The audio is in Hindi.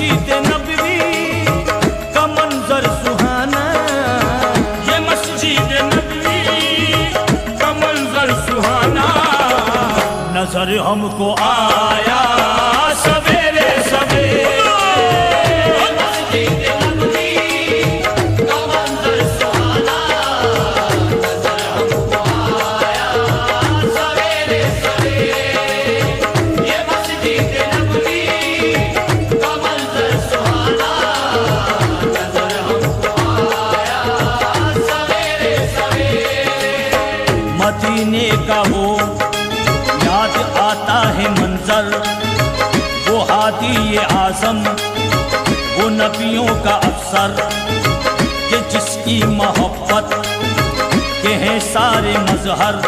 मस्जिद नबवी का मंजर सुहाना, ये मस्जिद नबवी का मंजर सुहाना, नजर हमको आया सवेरे सवेरे। मदीने का वो याद आता है मंजर, वो हादी ये आज़म, वो नबियों का अफसर, कि जिसकी मोहब्बत के हैं सारे मजहर।